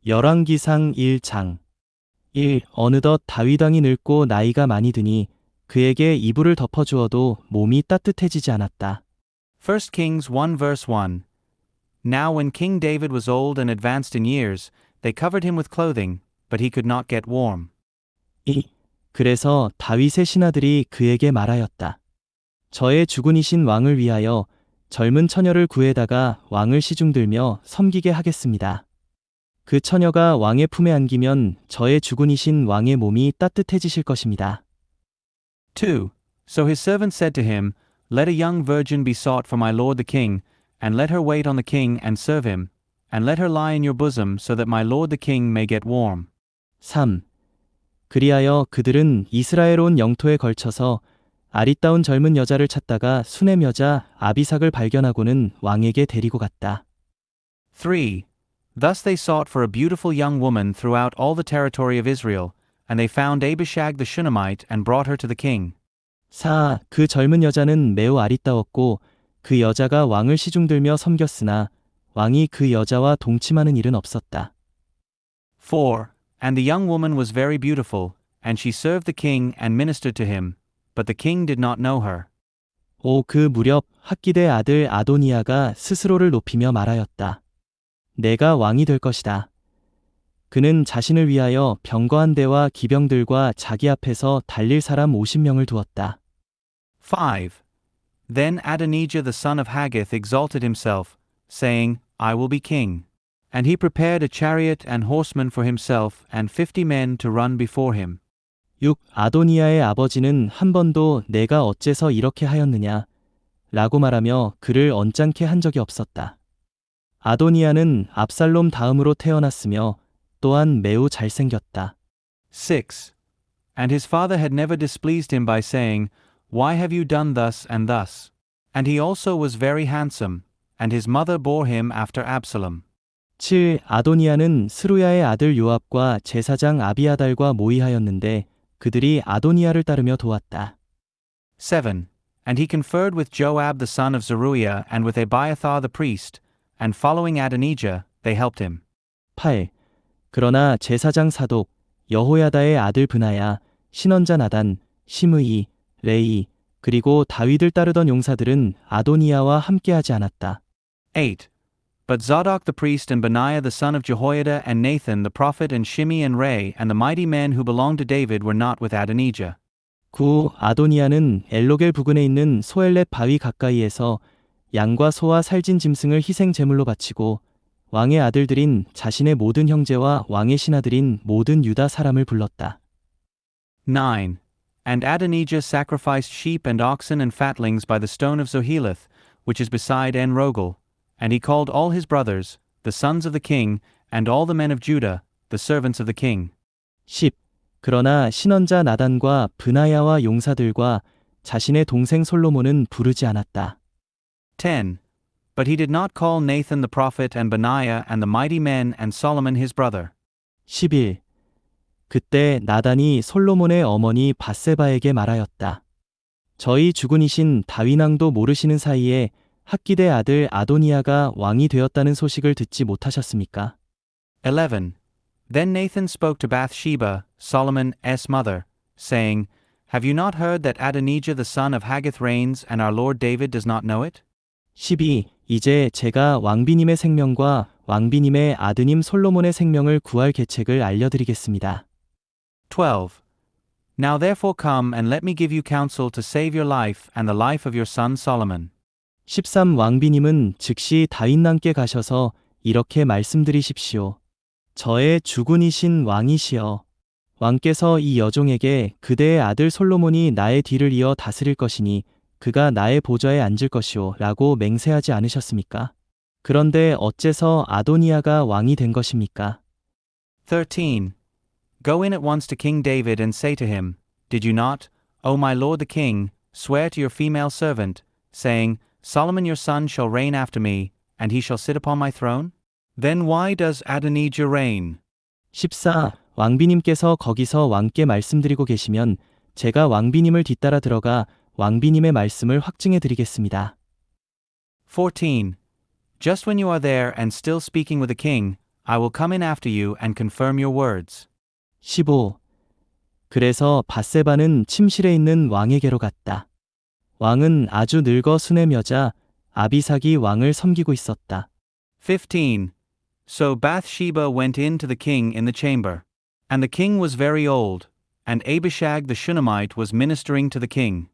열왕기상 1장 1. 어느덧 다윗 왕이 늙고 나이가 많이 드니 그에게 이불을 덮어주어도 몸이 따뜻해지지 않았다. 1 Kings 1 verse 1. Now when King David was old and advanced in years, they covered him with clothing, but he could not get warm. 2. 그래서 다윗의 신하들이 그에게 말하였다. 저의 주군이신 왕을 위하여 젊은 처녀를 구해다가 왕을 시중들며 섬기게 하겠습니다. 그 처녀가 왕의 품에 안기면 저의 주군이신 왕의 몸이 따뜻해지실 것입니다. 2. So his servant said to him, Let a young virgin be sought for my lord the king, and let her wait on the king and serve him, and let her lie in your bosom so that my lord the king may get warm. 3. 그리하여 그들은 이스라엘 온 영토에 걸쳐서 아리따운 젊은 여자를 찾다가 수넴 여자 아비삭을 발견하고는 왕에게 데리고 갔다. 3. Thus they sought for a beautiful young woman throughout all the territory of Israel, and they found Abishag the Shunammite and brought her to the king. 4. 그 젊은 여자는 매우 아리따웠고 그 여자가 왕을 시중들며 섬겼으나 왕이 그 여자와 동침하는 일은 없었다. 4. And the young woman was very beautiful, and she served the king and ministered to him, but the king did not know her. 5. 그 무렵 학기대 아들 아도니아가 스스로를 높이며 말하였다. 내가 왕이 될 것이다. 그는 자신을 위하여 병거 한 대와 기병들과 자기 앞에서 달릴 사람 50명을 두었다. 5. Then Adonijah the son of Haggith exalted himself, saying, I will be king. And he prepared a chariot and horsemen for himself and 50 men to run before him. 6. 아도니아의 아버지는 한 번도 내가 어째서 이렇게 하였느냐 라고 말하며 그를 언짢게 한 적이 없었다. 아도니아는 압살롬 다음으로 태어났으며 또한 매우 잘생겼다. 6. And his father had never displeased him by saying, Why have you done thus and thus? And he also was very handsome, and his mother bore him after Absalom. 7. 아도니아는 스루야의 아들 요압과 제사장 아비아달과 모의하였는데 그들이 아도니아를 따르며 도왔다. 7. And he conferred with Joab the son of Zeruiah and with Abiathar the priest, and following Adonijah, they helped him. 8. 그러나 제사장 사독, 여호야다의 아들 브나야, 신원자 나단, 시므이, 레이, 그리고 다윗을 따르던 용사들은 아도니아와 함께하지 않았다. 8. But Zadok the priest and Benaiah the son of Jehoiada and Nathan the prophet and Shimei and Ray and the mighty men who belonged to David were not with Adonijah. 9. 아도니아는 엘로겔 부근에 있는 소엘렛 바위 가까이에서 양과 소와 살진 짐승을 희생 제물로 바치고 왕의 아들들인 자신의 모든 형제와 왕의 신하들인 모든 유다 사람을 불렀다. 9. And Adonijah sacrificed sheep and oxen and fatlings by the stone of Zoheleth, which is beside En Rogel, and he called all his brothers, the sons of the king, and all the men of Judah, the servants of the king. 10. 그러나 신원자 나단과 브나야와 용사들과 자신의 동생 솔로몬은 부르지 않았다. 10. But he did not call Nathan the prophet and Benaiah and the mighty men and Solomon his brother. 11. 그때 나단이 솔로몬의 어머니 밧세바에게 말하였다. 저희 주군이신 다윗 왕도 모르시는 사이에 학기대 아들 아도니아가 왕이 되었다는 소식을 듣지 못하셨습니까? 11. Then Nathan spoke to Bathsheba, Solomon's mother, saying, Have you not heard that Adonijah the son of Haggith reigns and our Lord David does not know it? 12. 이제 제가 왕비님의 생명과 왕비님의 아드님 솔로몬의 생명을 구할 계책을 알려드리겠습니다. 12. Now therefore come and let me give you counsel to save your life and the life of your son Solomon. 13. 왕비님은 즉시 다윗왕께 가셔서 이렇게 말씀드리십시오. 저의 주군이신 왕이시여. 왕께서 이 여종에게 그대의 아들 솔로몬이 나의 뒤를 이어 다스릴 것이니 그가 나의 보좌에 앉을 것이오 라고 맹세하지 않으셨습니까? 그런데 어째서 아도니아가 왕이 된 것입니까? 13. Go in at once to King David and say to him, Did you not, O my lord the king, swear to your female servant, saying, Solomon your son shall reign after me, and he shall sit upon my throne? Then why does Adonijah reign? 14. 왕비님께서 거기서 왕께 말씀드리고 계시면 제가 왕비님을 뒤따라 들어가 왕비님의 말씀을 확증해 드리겠습니다. 14. Just when you are there and still speaking with the king, I will come in after you and confirm your words. 15. 그래서 밧세바는 침실에 있는 왕에게로 갔다. 왕은 아주 늙어 수냄 여자 아비삭이 왕을 섬기고 있었다. 15. So Bathsheba went in to the king in the chamber. And the king was very old, and Abishag the Shunammite was ministering to the king.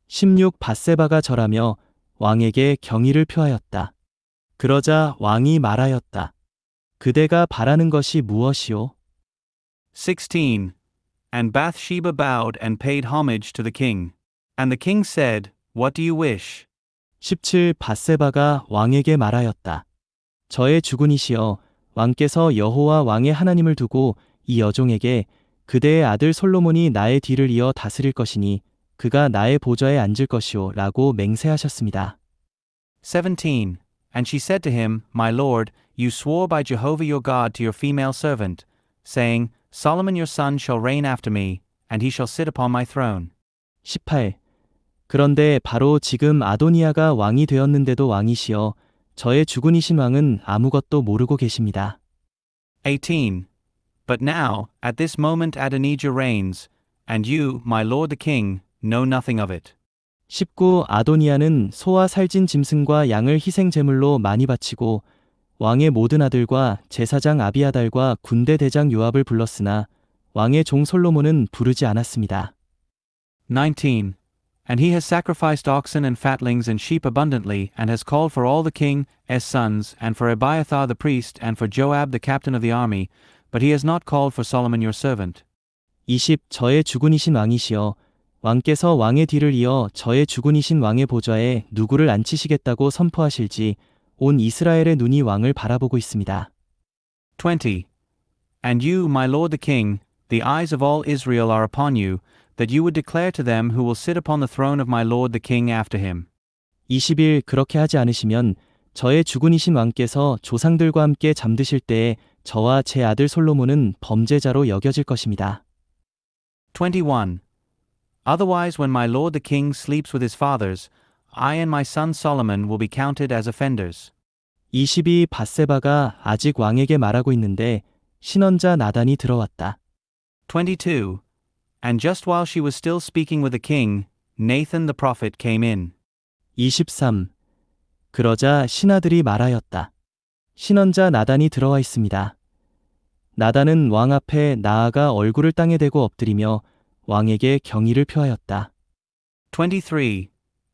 16. 밧세바가 절하며 왕에게 경의를 표하였다. 그러자 왕이 말하였다. 그대가 바라는 것이 무엇이오? 16. And Bathsheba bowed and paid homage to the king. And the king said, What do you wish? 17. 밧세바가 왕에게 말하였다. 저의 주군이시여 왕께서 여호와 왕의 하나님을 두고 이 여종에게 그대의 아들 솔로몬이 나의 뒤를 이어 다스릴 것이니 그가 나의 보좌에 앉을 것이오 라고 맹세하셨습니다. 17. And she said to him, My lord, you swore by Jehovah your God to your female servant, saying, Solomon your son shall reign after me, and he shall sit upon my throne. 18. 그런데 바로 지금 아도니아가 왕이 되었는데도 왕이시여 저의 주군이신 왕은 아무것도 모르고 계십니다. 18. But now, at this moment Adonijah reigns, and you, my lord the king, know nothing of it. 19. 아도니아는 소와 살진 짐승과 양을 희생 제물로 많이 바치고 왕의 모든 아들과 제사장 아비아달과 군대 대장 요압을 불렀으나 왕의 종 솔로몬은 부르지 않았습니다. 19. And he has sacrificed oxen and fatlings and sheep abundantly, and has called for all the king's sons, and for Abiathar the priest, and for Joab the captain of the army, but he has not called for Solomon your servant. 20. 저의 주군이신 왕이시여 왕께서 왕의 뒤를 이어 저의 주군이신 왕의 보좌에 누구를 앉히시겠다고 선포하실지 온 이스라엘의 눈이 왕을 바라보고 있습니다. 20. And you, my lord the king, the eyes of all Israel are upon you, that you would declare to them who will sit upon the throne of my lord the king after him. 21. 그렇게 하지 않으시면 저의 주군이신 왕께서 조상들과 함께 잠드실 때에 저와 제 아들 솔로몬은 범죄자로 여겨질 것입니다. 21. Otherwise when my lord the king sleeps with his fathers, I and my son Solomon will be counted as offenders. 22. 밧세바가 아직 왕에게 말하고 있는데 신언자 나단이 들어왔다. 22. And just while she was still speaking with the king, Nathan the prophet came in. 23. 그러자 신하들이 말하였다. 신언자 나단이 들어와 있습니다. 나단은 왕 앞에 나아가 얼굴을 땅에 대고 엎드리며 왕에게 경의를 표하였다. 23.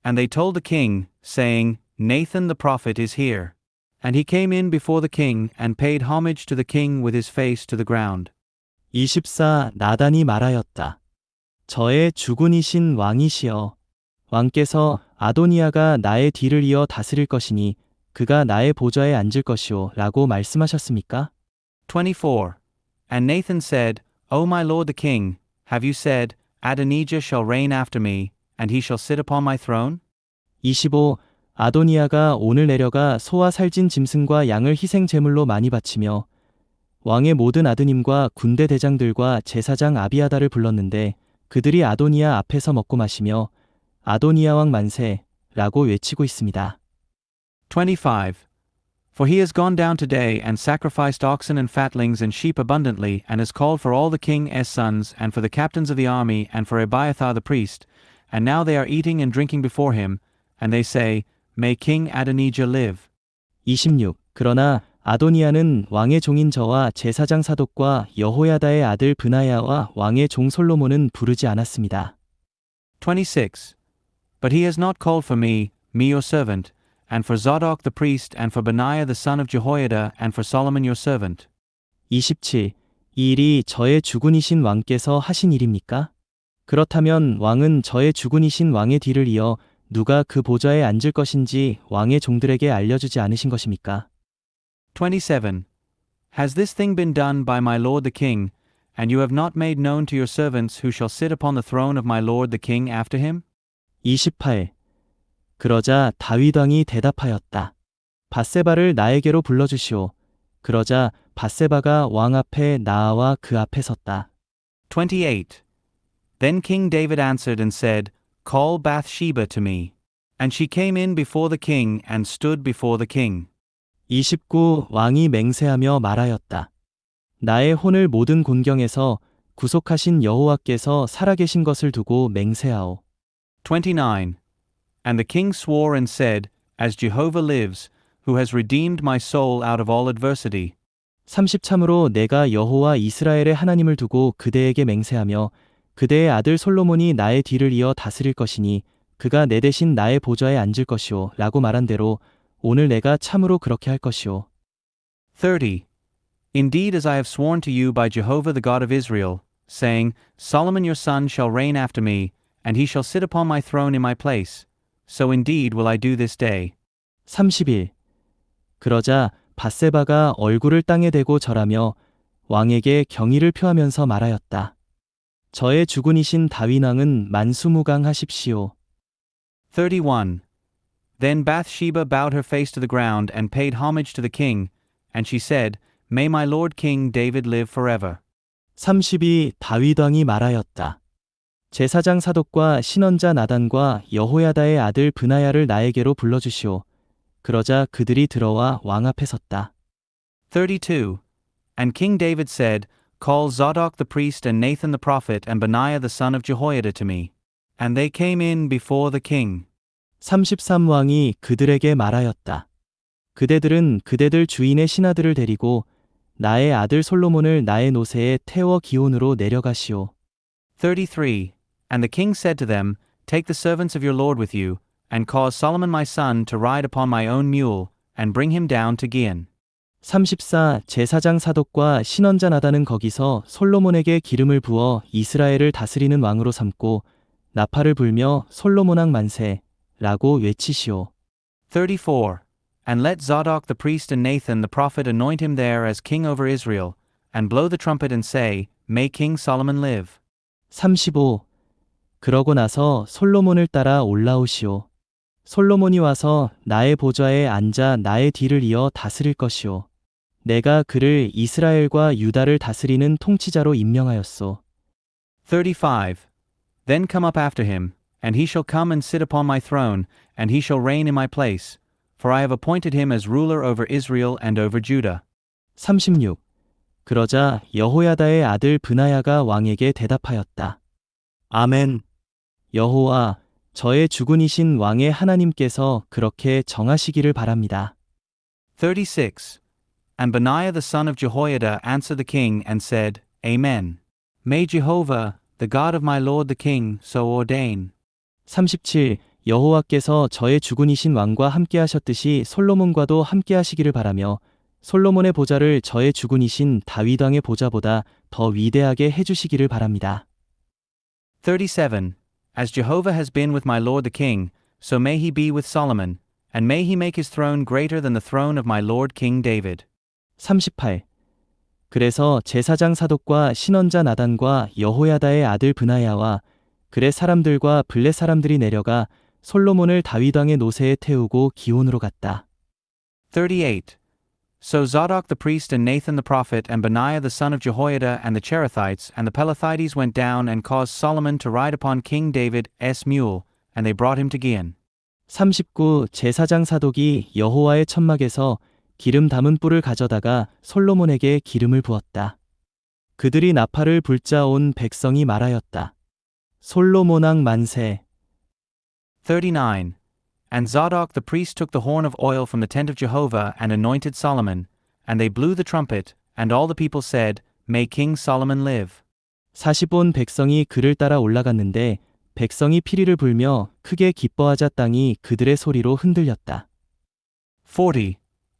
And they told the king, saying, Nathan the prophet is here. And he came in before the king, and paid homage to the king with his face to the ground. 24. 나단이 말하였다. 저의 주군이신 왕이시여. 왕께서 아도니아가 나의 뒤를 이어 다스릴 것이니 그가 나의 보좌에 앉을 것이오 라고 말씀하셨습니까? 24. And Nathan said, O my lord the king, have you said, Adonijah shall reign after me, and he shall sit upon my throne? 25. 아도니아가 오늘 내려가 소와 살진 짐승과 양을 희생 제물로 많이 바치며 왕의 모든 아드님과 군대 대장들과 제사장 아비아달을 불렀는데 그들이 아도니아 앞에서 먹고 마시며 아도니아 왕 만세라고 외치고 있습니다. 25. For he has gone down today and sacrificed oxen and fatlings and sheep abundantly, and has called for all the king's sons, and for the captains of the army, and for Abiathar the priest, and now they are eating and drinking before him, and they say, May King Adonijah live. 26. 그러나 아도니아는 왕의 종인 저와 제사장 사독과 여호야다의 아들 브나야와 왕의 종 솔로몬은 부르지 않았습니다. 26. But he has not called for me your servant, and for Zadok the priest, and for Benaiah the son of Jehoiada, and for Solomon your servant. 27. 이 일이 저의 주군이신 왕께서 하신 일입니까? 그렇다면 왕은 저의 주군이신 왕의 뒤를 이어 누가 그 보좌에 앉을 것인지 왕의 종들에게 알려주지 않으신 것입니까? 27. Has this thing been done by my lord the king, and you have not made known to your servants who shall sit upon the throne of my lord the king after him? 28. 그러자 다윗 왕이 대답하였다. 밧세바를 나에게로 불러주시오. 그러자 밧세바가 왕 앞에 나아와 그 앞에 섰다. 28. Then King David answered and said, Call Bathsheba to me. And she came in before the king and stood before the king. 29. 왕이 맹세하며 말하였다. 나의 혼을 모든 곤경에서 구속하신 여호와께서 살아계신 것을 두고 맹세하오. 29. And the king swore and said, As Jehovah lives, who has redeemed my soul out of all adversity. 30. 참으로 내가 여호와 이스라엘의 하나님을 두고 그대에게 맹세하며 그대의 아들 솔로몬이 나의 뒤를 이어 다스릴 것이니 그가 내 대신 나의 보좌에 앉을 것이오 라고 말한 대로 오늘 내가 참으로 그렇게 할 것이오. 30. Indeed, as I have sworn to you by Jehovah the God of Israel, saying, Solomon your son shall reign after me, and he shall sit upon my throne in my place, so indeed will I do this day. 31. 그러자 밧세바가 얼굴을 땅에 대고 절하며 왕에게 경의를 표하면서 말하였다. 저의 주군이신 다윗 왕은 만수무강하십시오. 31. Then Bathsheba bowed her face to the ground and paid homage to the king, and she said, May my lord king David live forever. 32. 다윗 왕이 말하였다. 제사장 사독과 신언자 나단과 여호야다의 아들 브나야를 나에게로 불러주시오. 그러자 그들이 들어와 왕 앞에 섰다. 32. And King David said, Call Zadok the priest and Nathan the prophet and Benaiah the son of Jehoiada to me. And they came in before the king. 33. 왕이 그들에게 말하였다. 그대들은 그대들 주인의 신하들을 데리고 나의 아들 솔로몬을 나의 노새에 태워 기온으로 내려가시오. 33. And the king said to them, Take the servants of your lord with you, and cause Solomon my son to ride upon my own mule, and bring him down to Gihon. 34. 제사장 사독과 신언자 나단은 거기서 솔로몬에게 기름을 부어 이스라엘을 다스리는 왕으로 삼고 나팔을 불며 솔로몬 왕 만세 라고 외치시오. 34. And let Zadok the priest and Nathan the prophet anoint him there as king over Israel, and blow the trumpet and say, May King Solomon live. 35. 그러고 나서 솔로몬을 따라 올라오시오. 솔로몬이 와서 나의 보좌에 앉아 나의 뒤를 이어 다스릴 것이오. 내가 그를 이스라엘과 유다를 다스리는 통치자로 임명하였소. 35. Then come up after him, and he shall come and sit upon my throne, and he shall reign in my place, for I have appointed him as ruler over Israel and over Judah. 36. 그러자 여호야다의 아들 브나야가 왕에게 대답하였다. 아멘. 여호와, 저의 주군이신 왕의 하나님께서 그렇게 정하시기를 바랍니다. 36. And Benaiah the son of Jehoiada answered the king and said, Amen. May Jehovah, the God of my lord the king, so ordain. 37. 여호와께서 저의 주군이신 왕과 함께 하셨듯이 솔로몬과도 함께 하시기를 바라며 솔로몬의 보좌를 저의 주군이신 다윗 왕의 보좌보다 더 위대하게 해주시기를 바랍니다. 37. As Jehovah has been with my lord the king, so may he be with Solomon, and may he make his throne greater than the throne of my lord King David. 38. 그래서 제사장 사독과 신언자 나단과 여호야다의 아들 브나야와 그의 사람들과 블렛 사람들이 내려가 솔로몬을 다윗 왕의 노새에 태우고 기온으로 갔다. 38. So Zadok the priest and Nathan the prophet and Benaiah the son of Jehoiada and the Cherethites and the Pelethites went down and caused Solomon to ride upon King David's mule, and they brought him to Gihon. 39. 제사장 사독이 여호와의 천막에서 기름 담은 뿔을 가져다가 솔로몬에게 기름을 부었다. 그들이 나팔을 불자 온 백성이 말하였다. 솔로몬 왕 만세. 39. And Zadok the priest took the horn of oil from the tent of Jehovah and anointed Solomon, and they blew the trumpet, and all the people said, May King Solomon live. 40. 온 백성이 그를 따라 올라갔는데 백성이 피리를 불며 크게 기뻐하자 땅이 그들의 소리로 흔들렸다. 40.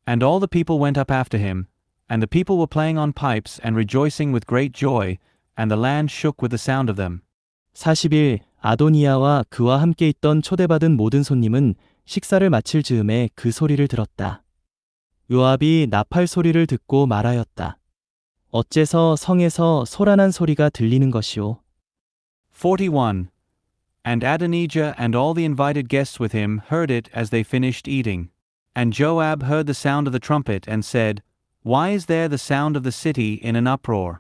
And all the people went up after him, and the people were playing on pipes and rejoicing with great joy, and the land shook with the sound of them. 41. 아도니아와 그와 함께 있던 초대받은 모든 손님은 식사를 마칠 즈음에 그 소리를 들었다. 요압이 나팔 소리를 듣고 말하였다. 어째서 성에서 소란한 소리가 들리는 것이오. 41. And Adonijah and all the invited guests with him heard it as they finished eating. And Joab heard the sound of the trumpet and said, Why is there the sound of the city in an uproar?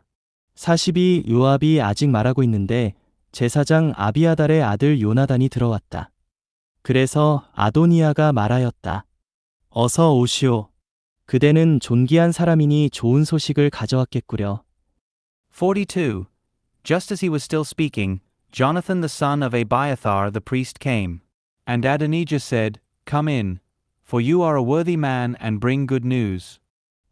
42. 요압이 아직 말하고 있는데 제사장 아비아달의 아들 요나단이 들어왔다. 그래서 아도니아가 말하였다. 어서 오시오. 그대는 존귀한 사람이니 좋은 소식을 가져왔겠구려. 42. Just as he was still speaking, Jonathan the son of Abiathar the priest came. And Adonijah said, Come in, for you are a worthy man and bring good news.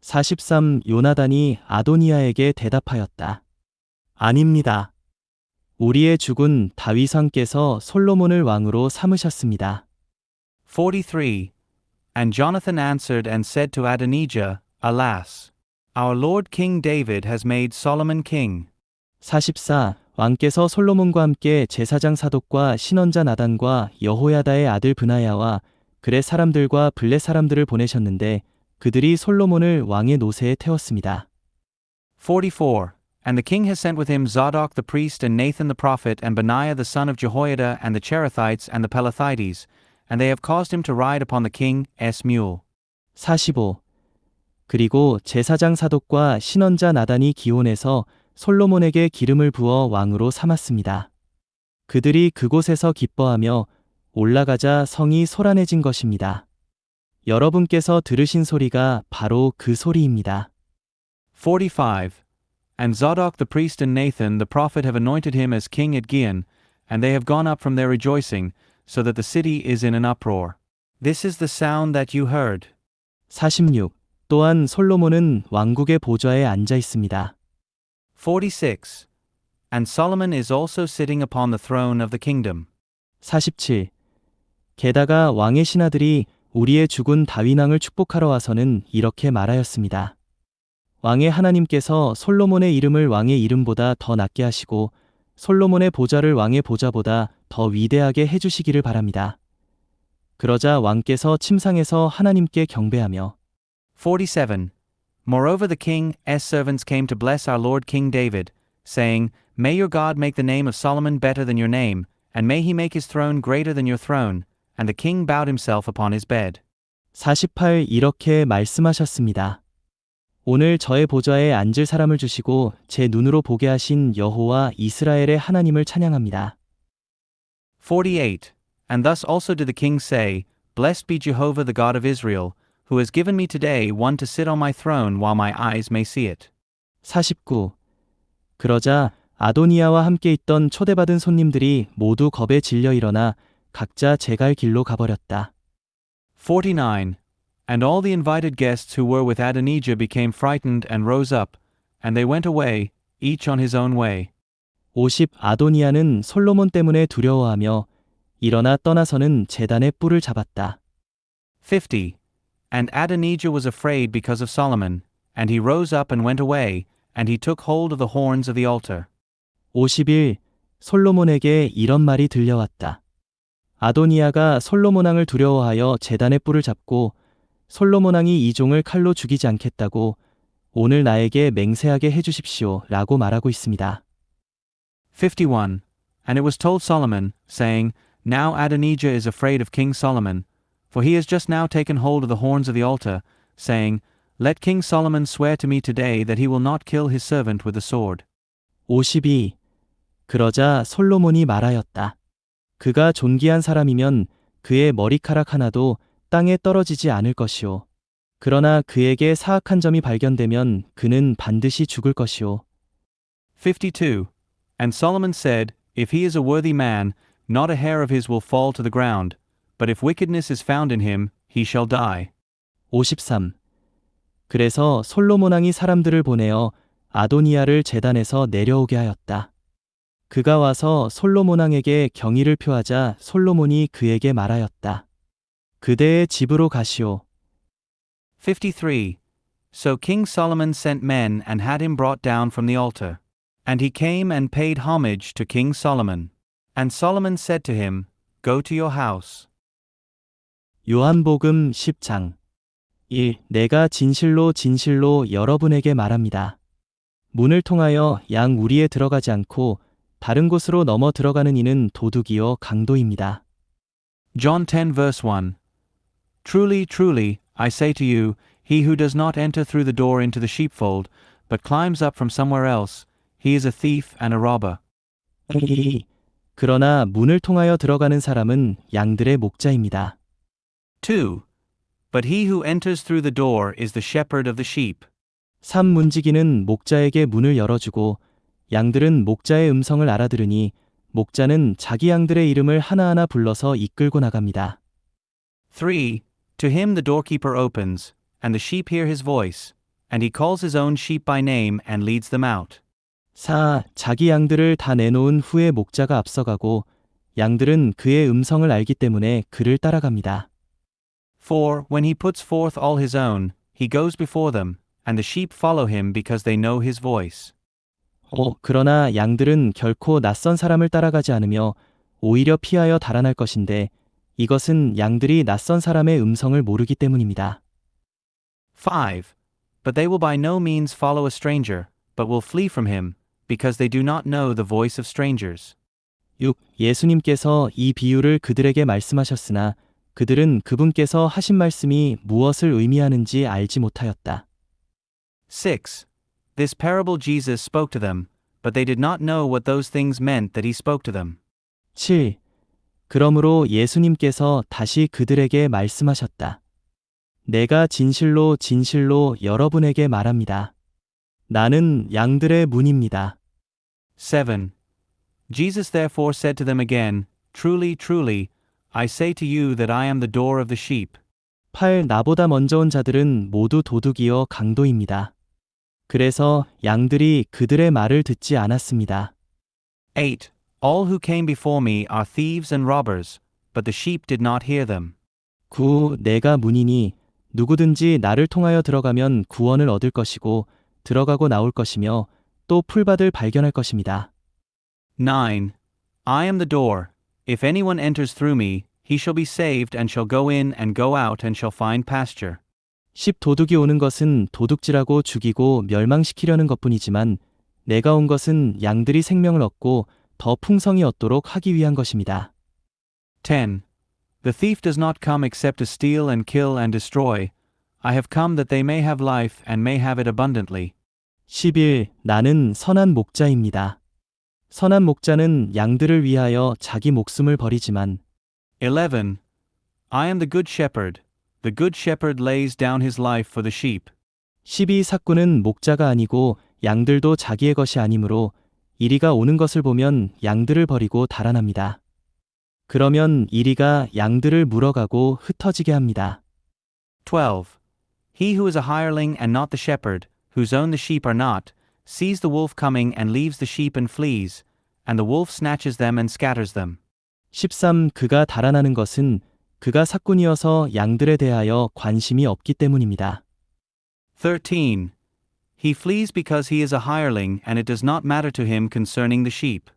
43. 요나단이 아도니아에게 대답하였다. 아닙니다. 우리의 주군 다윗 왕께서 솔로몬을 왕으로 삼으셨습니다. 43. And Jonathan answered and said to Adonijah, Alas! Our Lord King David has made Solomon king. 44. 왕께서 솔로몬과 함께 제사장 사독과 신원자 나단과 여호야다의 아들 브나야와 그렛 사람들과 블렛 사람들을 보내셨는데 그들이 솔로몬을 왕의 노새에 태웠습니다. 44. And the king has sent with him Zadok the priest and Nathan the prophet and Benaiah the son of Jehoiada and the Cherethites and the Pelethites, and they have caused him to ride upon the king's mule. 45. 그리고 제사장 사독과 신원자 나단이 기온에서 솔로몬에게 기름을 부어 왕으로 삼았습니다. 그들이 그곳에서 기뻐하며 올라가자 성이 소란해진 것입니다. 여러분께서 들으신 소리가 바로 그 소리입니다. 45. And Zadok the priest and Nathan the prophet have anointed him as king at Gihon, and they have gone up from their rejoicing, so that the city is in an uproar. This is the sound that you heard. 46. 또한 솔로몬은 왕국의 보좌에 앉아 있습니다. 46. And Solomon is also sitting upon the throne of the kingdom. 47. 게다가 왕의 신하들이 우리의 주군 다윗 왕을 축복하러 와서는 이렇게 말하였습니다. 왕의 하나님께서 솔로몬의 이름을 왕의 이름보다 더 낮게 하시고 솔로몬의 보좌를 왕의 보좌보다 더 위대하게 해주시기를 바랍니다. 그러자 왕께서 침상에서 하나님께 경배하며 47. Moreover the king's servants came to bless our Lord King David, saying, May your God make the name of Solomon better than your name, and may he make his throne greater than your throne. And the king bowed himself upon his bed. 48. 이렇게 말씀하셨습니다. 오늘 저의 보좌에 앉을 사람을 주시고 제 눈으로 보게 하신 여호와 이스라엘의 하나님을 찬양합니다. 48. And thus also did the king say, Blessed be Jehovah the God of Israel, who has given me today one to sit on my throne while my eyes may see it. 49. 그러자 아도니아와 함께 있던 초대받은 손님들이 모두 겁에 질려 일어나 각자 제갈 길로 가버렸다. 49. And all the invited guests who were with Adonijah became frightened and rose up, and they went away, each on his own way. 50. 아도니아는 솔로몬 때문에 두려워하며 일어나 떠나서는 제단의 뿔을 잡았다. 50. And Adonijah was afraid because of Solomon, and he rose up and went away, and he took hold of the horns of the altar. 51. 솔로몬에게 이런 말이 들려왔다. 아도니아가 솔로몬 왕을 두려워하여 제단의 뿔을 잡고 솔로몬 왕이 이 종을 칼로 죽이지 않겠다고 오늘 나에게 맹세하게 해주십시오 라고 말하고 있습니다. 51. And it was told Solomon, saying, Now Adonijah is afraid of King Solomon, for he has just now taken hold of the horns of the altar, saying, Let King Solomon swear to me today that he will not kill his servant with the sword. 52. 그러자 솔로몬이 말하였다. 그가 존귀한 사람이면 그의 머리카락 하나도 땅에 떨어지지 않을 것이오. 그러나 그에게 사악한 점이 발견되면 그는 반드시 죽을 것이오. 52. And Solomon said, If he is a worthy man, not a hair of his will fall to the ground, but if wickedness is found in him, he shall die. 53. 그래서 솔로몬 왕이 사람들을 보내어 아도니아를 제단에서 내려오게 하였다. 그가 와서 솔로몬 왕에게 경의를 표하자 솔로몬이 그에게 말하였다. 그대의 집으로 가시오. 53. So King Solomon sent men and had him brought down from the altar. And he came and paid homage to King Solomon. And Solomon said to him, Go to your house. 요한복음 10장 1. 내가 진실로 진실로 여러분에게 말합니다. 문을 통하여 양 우리에 들어가지 않고 다른 곳으로 넘어 들어가는 이는 도둑이요 강도입니다. John 10 verse 1. Truly, truly, I say to you, he who does not enter through the door into the sheepfold, but climbs up from somewhere else, he is a thief and a robber. 2. 그러나 문을 통하여 들어가는 사람은 양들의 목자입니다. 2. But he who enters through the door is the shepherd of the sheep. 3. 문지기는 목자에게 문을 열어주고 양들은 목자의 음성을 알아들으니 목자는 자기 양들의 이름을 하나하나 불러서 이끌고 나갑니다. 3. To him the doorkeeper opens, and the sheep hear his voice, and he calls his own sheep by name and leads them out. 4. 자기 양들을 다 내놓은 후에 목자가 앞서가고 양들은 그의 음성을 알기 때문에 그를 따라갑니다. 4. When he puts forth all his own, he goes before them, and the sheep follow him because they know his voice. 5. 그러나 양들은 결코 낯선 사람을 따라가지 않으며 오히려 피하여 달아날 것인데 이것은 양들이 낯선 사람의 음성을 모르기 때문입니다. 5. But they will by no means follow a stranger, but will flee from him, because they do not know the voice of strangers. 6. 예수님께서 이 비유를 그들에게 말씀하셨으나 그들은 그분께서 하신 말씀이 무엇을 의미하는지 알지 못하였다. 6. This parable Jesus spoke to them, but they did not know what those things meant that he spoke to them. 7. 그러므로 예수님께서 다시 그들에게 말씀하셨다. 내가 진실로 진실로 여러분에게 말합니다. 나는 양들의 문입니다. 7. Jesus therefore said to them again, Truly, truly, I say to you that I am the door of the sheep. 8. 나보다 먼저 온 자들은 모두 도둑이요 강도입니다. 그래서 양들이 그들의 말을 듣지 않았습니다. 8. All who came before me are thieves and robbers, but the sheep did not hear them. 9. 내가 문이니 누구든지 나를 통하여 들어가면 구원을 얻을 것이고 들어가고 나올 것이며 또 풀밭을 발견할 것입니다. 9. I am the door. If anyone enters through me, he shall be saved and shall go in and go out and shall find pasture. 10. 도둑이 오는 것은 도둑질하고 죽이고 멸망시키려는 것뿐이지만 내가 온 것은 양들이 생명을 얻고 더 풍성히 얻도록 하기 위한 것입니다. 10. The thief does not come except to steal and kill and destroy. I have come that they may have life and may have it abundantly. 11. 나는 선한 목자입니다. 선한 목자는 양들을 위하여 자기 목숨을 버리지만 11. I am the good shepherd. The good shepherd lays down his life for the sheep. 12. 삭구는 목자가 아니고 양들도 자기의 것이 아니므로 이리가 오는 것을 보면 양들을 버리고 달아납니다. 그러면 이리가 양들을 물어가고 흩어지게 합니다. 12. He who is a hireling and not the shepherd, whose own the sheep are not, sees the wolf coming and leaves the sheep and flees, and the wolf snatches them and scatters them. 13. 그가 달아나는 것은 그가 삭군이어서 양들에 대하여 관심이 없기 때문입니다. 13. He flees because he is a hireling and it does not matter to him concerning the sheep.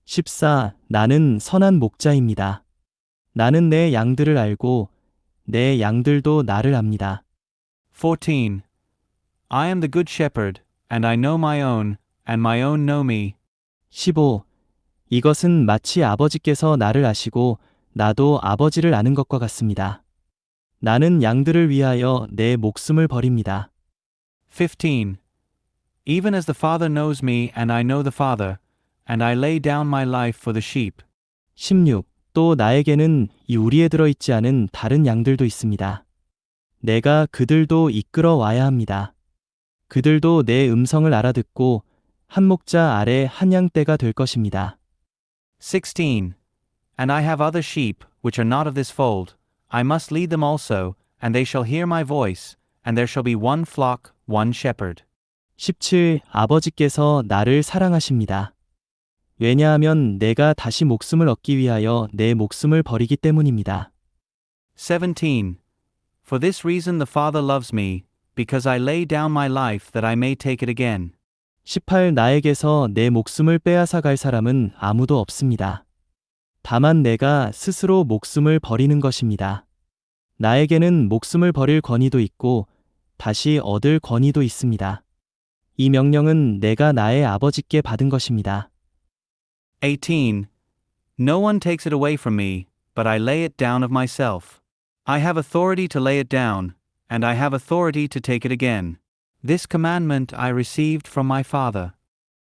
14. 나는 선한 목자입니다. 나는 내 양들을 알고 내 양들도 나를 압니다. 14. I am the good shepherd, and I know my own, and my own know me. 15. 이것은 마치 아버지께서 나를 아시고 나도 아버지를 아는 것과 같습니다. 나는 양들을 위하여 내 목숨을 버립니다. 15. Even as the Father knows me, and I know the Father, and I lay down my life for the sheep. 16. 또 나에게는 이 우리에 들어있지 않은 다른 양들도 있습니다. 내가 그들도 이끌어 와야 합니다. 그들도 내 음성을 알아듣고 한 목자 아래 한 양떼가 될 것입니다. 16. And I have other sheep, which are not of this fold. I must lead them also, and they shall hear my voice, and there shall be one flock, one shepherd. 17. 아버지께서 나를 사랑하십니다. 왜냐하면 내가 다시 목숨을 얻기 위하여 내 목숨을 버리기 때문입니다. 17. For this reason the Father loves me, because I lay down my life that I may take it again. 18. 나에게서 내 목숨을 빼앗아 갈 사람은 아무도 없습니다. 다만 내가 스스로 목숨을 버리는 것입니다. 나에게는 목숨을 버릴 권위도 있고 다시 얻을 권위도 있습니다. 이 명령은 내가 나의 아버지께 받은 것입니다. 18. No one takes it away from me, but I lay it down of myself. I have authority to lay it down, and I have authority to take it again. This commandment I received from my Father.